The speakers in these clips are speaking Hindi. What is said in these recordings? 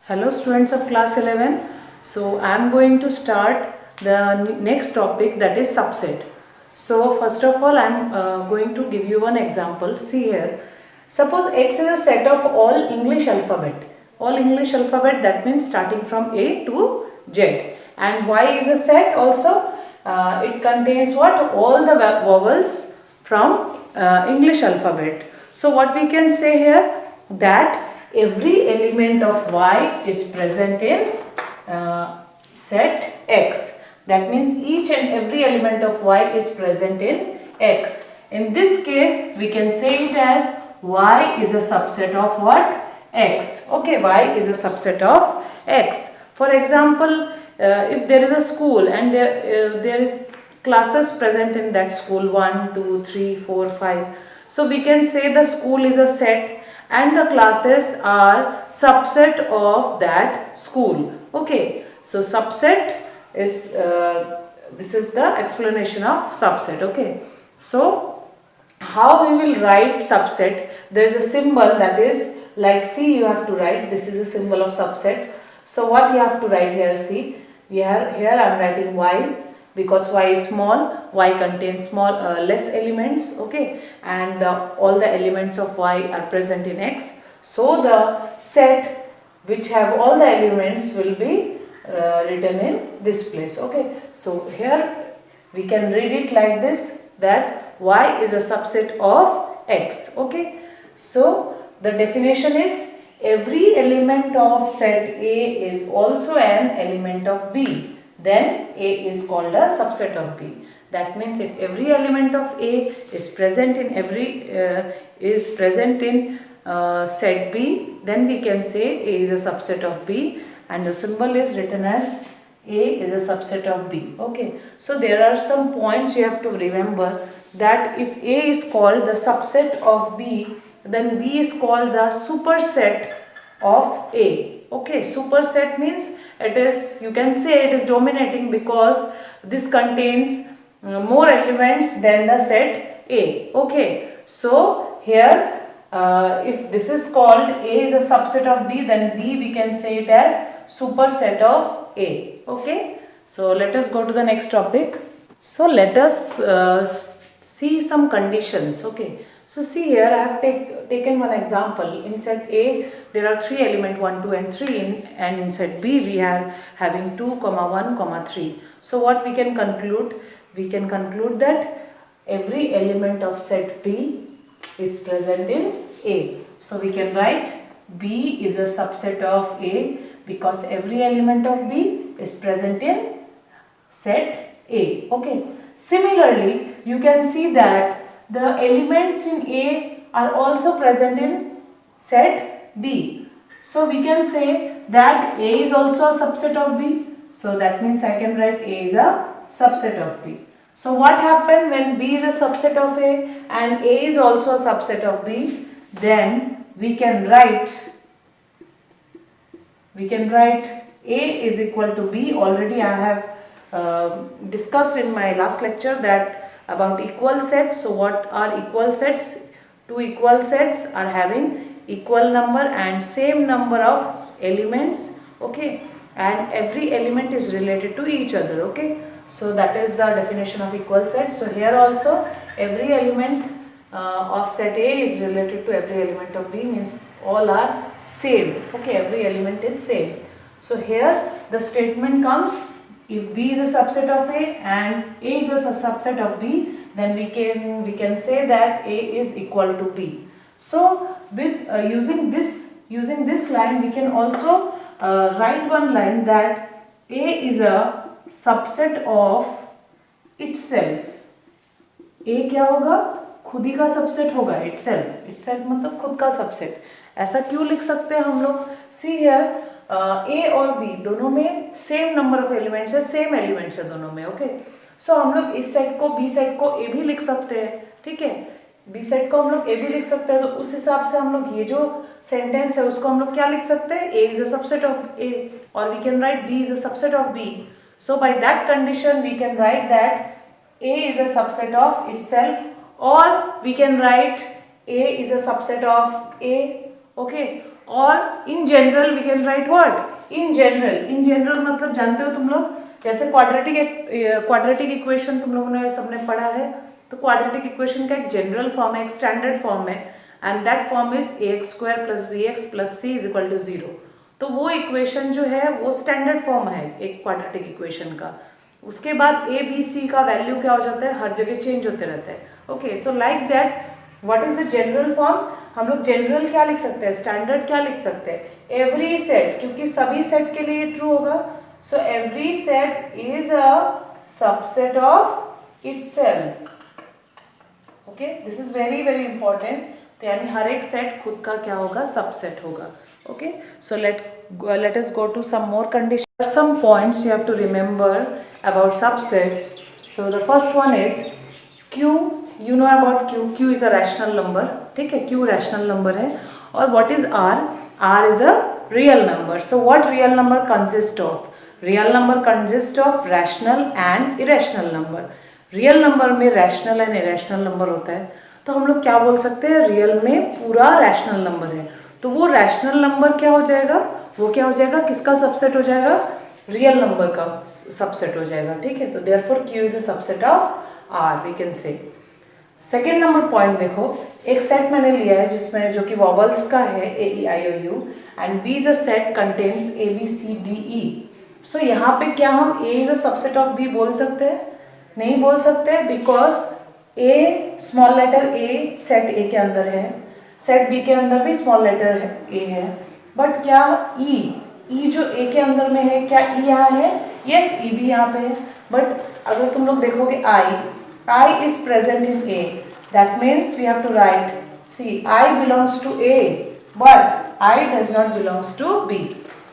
Hello students of class 11. So I am going to start the next topic, that is subset. So first of all I am going to give you one example. See here. Suppose X is a set of all English alphabet. All English alphabet, that means starting from A to Z. And Y is a set also. It contains what? All the vowels from English alphabet. So what we can say here, that every element of Y is present in set X. That means each and every element of Y is present in X. In this case, we can say it as Y is a subset of what? X. Okay, Y is a subset of X. For example, if there is a school and there is classes present in that school, 1, 2, 3, 4, 5. So we can say the school is a set and the classes are subset of that school. Okay, so subset is this is the explanation of subset. Okay, so how we will write subset? There is a symbol, that is like C you have to write. This is a symbol of subset. So what you have to write here? See, here I am writing Y, because Y is small, Y contains less elements, okay, and all the elements of Y are present in X. So the set which have all the elements will be written in this place. Okay, so here we can read it like this, that Y is a subset of X. Okay, so the definition is every element of set A is also an element of B. Then A is called a subset of B. That means if every element of A is present in set B, then we can say A is a subset of B, and the symbol is written as A is a subset of B. Okay, so there are some points you have to remember, that if A is called the subset of B, then B is called the superset of A. Okay, superset means it is, you can say it is dominating because this contains more elements than the set A. Okay, so here if this is called A is a subset of B, then B we can say it as superset of A. Okay, so let us go to the next topic. So let us see some conditions. Okay, so see here I have taken one example. In set A there are 3 elements, 1, 2 and 3, and in set B we are having 2, 1, 3. So what we can conclude? We can conclude that every element of set B is present in A. So we can write B is a subset of A because every element of B is present in set A. Okay. Similarly, you can see that the elements in A are also present in set B. So we can say that A is also a subset of B. So that means I can write A is a subset of B. So what happens when B is a subset of A and A is also a subset of B? Then we can write A is equal to B. Already I have discussed in my last lecture that about equal sets. So what are equal sets? Two equal sets are having equal number and same number of elements. Okay, and every element is related to each other. Okay, so that is the definition of equal set. So here also every element of set A is related to every element of B, means all are same. Okay, every element is same. So here the statement comes, if B is a subset of A and A is a subset of B, then we can say that A is equal to B. So with using this line, we can also write one line that A is a subset of itself. A क्या होगा? खुद ही का सबसेट होगा. itself मतलब खुद का सबसेट. ऐसा क्यों लिख सकते हैं हम लोग? See here, A और B दोनों में सेम नंबर ऑफ एलिमेंट्स है, सेम एलिमेंट्स है दोनों में. ओके, सो हम लोग इस सेट को B सेट को A भी लिख सकते हैं. ठीक है, B सेट को हम लोग A भी लिख सकते हैं. तो उस हिसाब से हम लोग ये जो सेंटेंस है उसको हम लोग क्या लिख सकते हैं? A is a subset of A, और we can write B is a subset of B. So by that condition we can write that A is a subset of itself, or we can write A is a subset of A. Okay, और in general we can write what, in general मतलब जानते हो तुम लोग, जैसे क्वाड्रेटिक इक्वेशन तुम लोगों ने सबने पढ़ा है, तो क्वाड्रेटिक इक्वेशन का एक जनरल फॉर्म है, एक स्टैंडर्ड फॉर्म है, and that form is ax² + bx + c = 0। तो वो इक्वेशन जो है वो स्टैंडर्ड फॉर्म है एक क्वाड्रेटिक इक्वेशन का। उसके बाद ए बी सी का वैल्यू क्या हो जाता है, हर जगह चेंज होते रहता है। Okay, so like that what is the general form, हम लोग जनरल क्या लिख सकते हैं, स्टैंडर्ड क्या लिख सकते हैं, एवरी सेट, क्योंकि सभी सेट के लिए ट्रू होगा, so every set is a subset of itself. Okay, this is very very important. तो यानी हर एक सेट खुद का क्या होगा, सबसेट होगा। Okay, so let us go to some more conditions. There are some points you have to remember about subsets. So the first one is q, you know about q, q is a rational number, ठीक है, q rational number है। और what is r, r is a real number. So what real number consist of, real number consist of rational and irrational number। Real number में रैशनल एंड इरेशनल नंबर होता है, तो हम लोग क्या बोल सकते हैं, रियल में पूरा रैशनल नंबर है, तो वो रैशनल नंबर क्या हो जाएगा, वो क्या हो जाएगा, किसका सबसेट हो जाएगा, रियल नंबर का सबसेट हो जाएगा। ठीक है, तो therefore q is a subset of r, we can say. Second number point देखो, एक सेट मैंने लिया है जिसमें जो कि वॉवल्स का है a e i o u and b is a set contains a b c d e। So यहाँ पे क्या हम a is a subset of b बोल सकते हैं, नहीं बोल सकते, because a small letter a set a के अंदर है, सेट b के अंदर भी स्मॉल लेटर a है, बट क्या e जो a के अंदर में है, क्या e यहाँ है, यस e भी यहाँ पे है, बट अगर तुम लोग देखोगे I is present in a, that means we have to write, see I belongs to a but I does not belongs to b।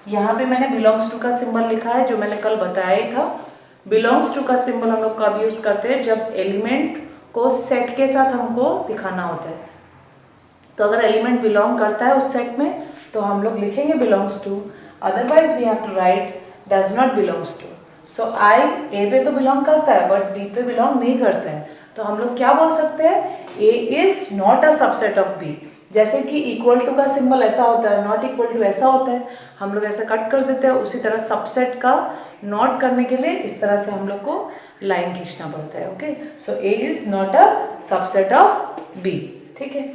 यहाँ पे मैंने belongs to का सिंबल लिखा है, जो मैंने कल बताया ही था। belongs to का सिंबल हम लोग कब यूज करते हैं, जब एलिमेंट को सेट के साथ हमको दिखाना होता है। तो अगर एलिमेंट बिलोंग करता है उस सेट में तो हम लोग लिखेंगे belongs to, otherwise we have to write does not belongs to। So I A पे तो बिलोंग करता है बट B पे बिलोंग नहीं करता है, तो हम लोग क्या बोल सकते हैं, A is not a subset of B। जैसे कि इक्वल टू का सिंबल ऐसा होता है, नॉट इक्वल टू ऐसा होता है, हम लोग ऐसा कट कर देते हैं, उसी तरह सबसेट का नॉट करने के लिए इस तरह से हम लोग को लाइन खींचना पड़ता है। Okay, so A is not a subset of B। ठीक है,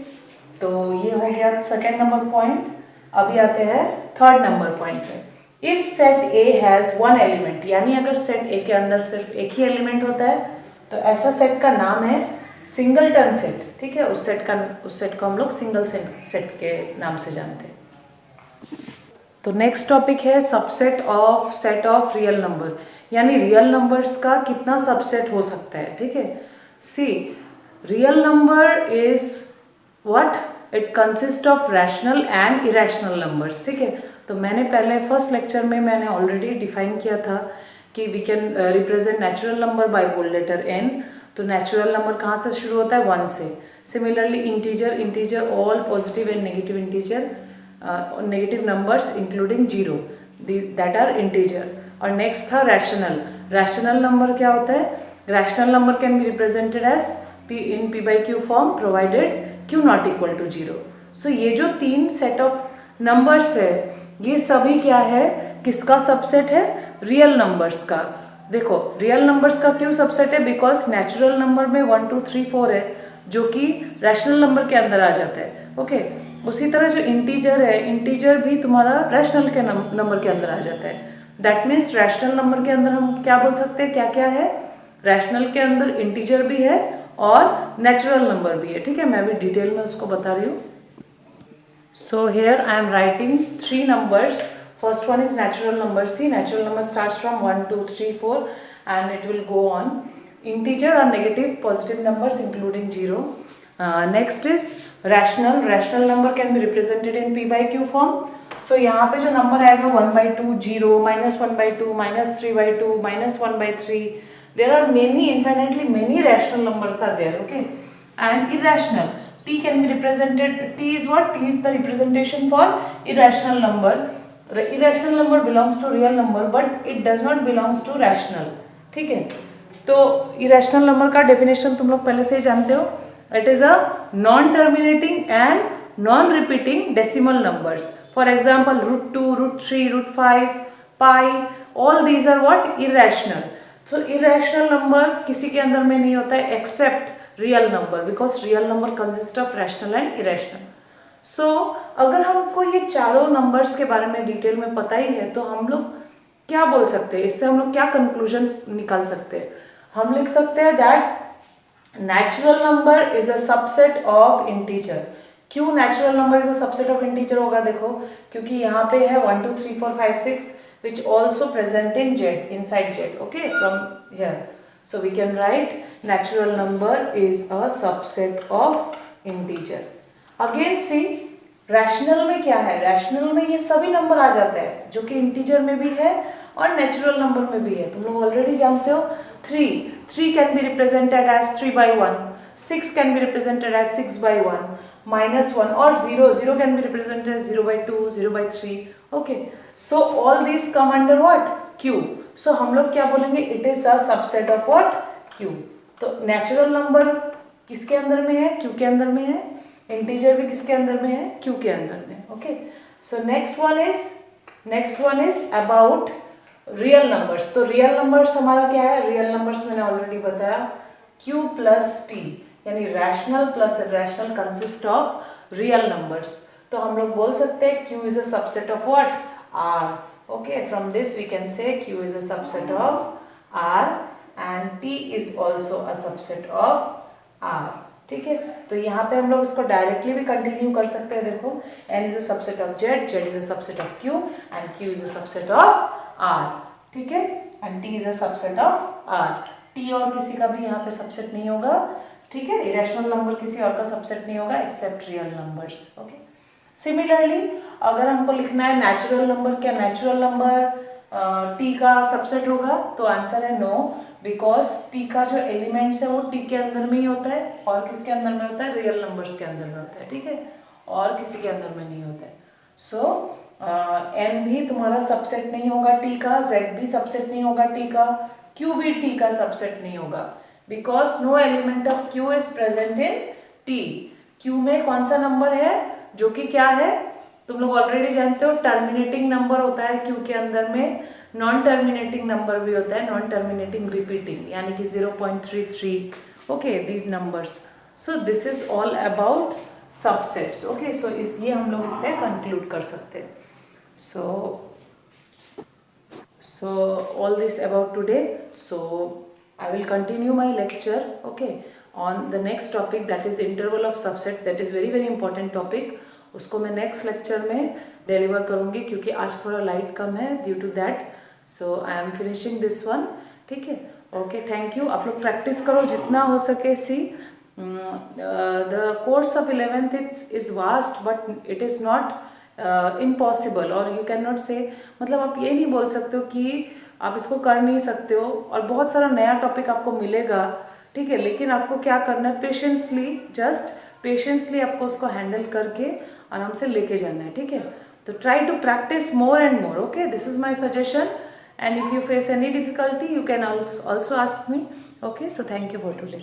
तो ये हो गया सेकेंड नंबर पॉइंट। अभी आते हैं थर्ड नंबर पॉइंट पे। If set A has one element, यानी अगर सेट A के अंदर सिर्फ एक ही एलिमेंट होता है तो ऐसा सेट का नाम है सिंगलटन सेट। ठीक है, उस सेट को हम लोग सिंगल सेट के नाम से जानते हैं। तो नेक्स्ट टॉपिक है subset of set of real number, यानी रियल नंबर्स का कितना सबसेट हो सकता है। ठीक है, see real number is what, it consist of rational and irrational numbers. ठीक है, तो मैंने पहले फर्स्ट लेक्चर में मैंने ऑलरेडी डिफाइन किया था कि we can represent natural number by bold letter n। तो नेचुरल नंबर कहाँ से शुरू होता है, 1 से। Similarly integer all positive and negative integer, negative numbers including 0 that are integer. और नेक्स्ट था रैशनल नंबर क्या होता है, rational number can be represented as in p/q form provided q not equal to 0। So ये जो 3 सेट ऑफ नंबर्स है ये सभी क्या है, किसका सबसेट है, रियल नंबर्स का। देखो रियल नंबर्स का क्यों सबसेट है, बिकॉज नेचुरल नंबर में 1 2 3 4 है जो कि रैशनल नंबर के अंदर आ जाता है। ओके, उसी तरह जो इंटीजर है, इंटीजर भी तुम्हारा रैशनल के नंबर के अंदर आ जाता है। दैट मीन्स रैशनल नंबर के अंदर हम क्या बोल सकते हैं, क्या क्या है, रैशनल के अंदर इंटीजर भी है और नेचुरल नंबर भी है। ठीक है, मैं भी डिटेल में उसको बता रही हूँ। So here I am writing 3 numbers. First one is natural number. See, natural number starts from 1 2 3 4 and it will go on. Integer are negative, positive numbers including 0. Next is rational number can be represented in p/q form. So यहाँ पे जो नंबर आएगा 1/2 0, -1/2, -3/2, -1/3, there are infinitely many rational numbers are there. Okay, and irrational, t can be represented, t is what, t is the representation for irrational number. Irrational number belongs to real number but it does not belongs to rational. ठीक है, तो irrational number का डेफिनेशन तुम लोग पहले से ही जानते हो, it is a non terminating and non repeating decimal numbers. For example √2, √3, √5, pi, all these are what? Irrational. तो इरेशनल नंबर किसी के अंदर में नहीं होता है except real number, because real number consist of rational and irrational. So अगर हमको ये चारों नंबर्स के बारे में डिटेल में पता ही है तो हम लोग क्या बोल सकते हैं, इससे हम लोग क्या कंक्लूजन निकाल सकते हैं? हम लिख सकते हैं that natural number is a subset of integer. क्यों natural number is a subset of integer होगा? देखो, क्योंकि यहाँ पे है 1 2 3 4 5 6 which also present in Z, inside Z, okay, from here. So we can write natural number is a subset of integer. Again see, rational में क्या है? रैशनल में ये सभी नंबर आ जाता है जो कि इंटीजर में भी है और नेचुरल नंबर में भी है. तुम लोग ऑलरेडी जानते हो 3 can be represented as 3/1, 6 can be represented as 6/1, -1 और 0 can be represented as 0/2, 0/3. Okay, so all this come under what? Q. So हम लोग क्या बोलेंगे? It is a subset of what? Q. तो नेचुरल नंबर किसके अंदर में है? Q के अंदर में है. इंटीजर भी किसके अंदर में है? Q के अंदर में. Okay, so next one is about real numbers. तो रियल नंबर्स हमारा क्या है? रियल नंबर्स मैंने ऑलरेडी बताया Q प्लस T, यानी rational plus irrational consist of real numbers. तो हम लोग बोल सकते हैं Q is a subset of what? R. Okay, from this we can say Q is a subset of R and T is also a subset of R. ठीक है, तो यहाँ पे हम लोग इसको डायरेक्टली भी कंटिन्यू कर सकते हैं. देखो, N is a subset of Z, Z is a subset of Q and Q is a subset of R. ठीक है, and T is a subset of R. T और किसी का भी यहाँ पे सबसेट नहीं होगा. ठीक है, इरेशनल नंबर किसी और का सबसेट नहीं होगा except real numbers. Okay, similarly अगर हमको लिखना है नेचुरल नंबर, क्या नेचुरल नंबर T का सबसेट होगा? तो आंसर है नो, बिकॉज T का जो एलिमेंट्स है वो T के अंदर में ही होता है. और किसके अंदर में होता है? रियल नंबर्स के अंदर में होता है. ठीक है, और किसी के अंदर में नहीं होता है. सो M भी तुम्हारा सबसेट नहीं होगा T का, Z भी सबसेट नहीं होगा T का, Q भी T का सबसेट नहीं होगा, because no element of Q is present in T. Q में कौन सा नंबर है जो कि क्या है? तुम लोग ऑलरेडी जानते हो, टर्मिनेटिंग नंबर होता है Q के अंदर में, नॉन टर्मिनेटिंग नंबर भी होता है, नॉन टर्मिनेटिंग रिपीटिंग, यानी कि 0.33. Okay, these numbers. So this is all about subsets. Okay, so ये हम लोग इससे कंक्लूड कर सकते हैं. So all this about today. So I will continue my lecture, okay, on the next topic, that is interval of subset. That is very important topic. उसको मैं नेक्स्ट लेक्चर में डिलीवर करूँगी, क्योंकि आज थोड़ा लाइट कम है due to that. So I am finishing this one. ठीक है, ओके, थैंक यू. आप लोग प्रैक्टिस करो जितना हो सके. See the course of 11th is vast, but it is not impossible, और यू कैन नॉट से, मतलब आप ये नहीं बोल सकते हो कि आप इसको कर नहीं सकते हो. और बहुत सारा नया टॉपिक आपको मिलेगा. ठीक है, लेकिन आपको क्या करना है? पेशेंसली आपको उसको हैंडल करके आराम से लेके जाना है. ठीक है, तो try to practice more and more. Okay, this is my suggestion, and if you face any difficulty you can also ask me. Okay, so thank you for today.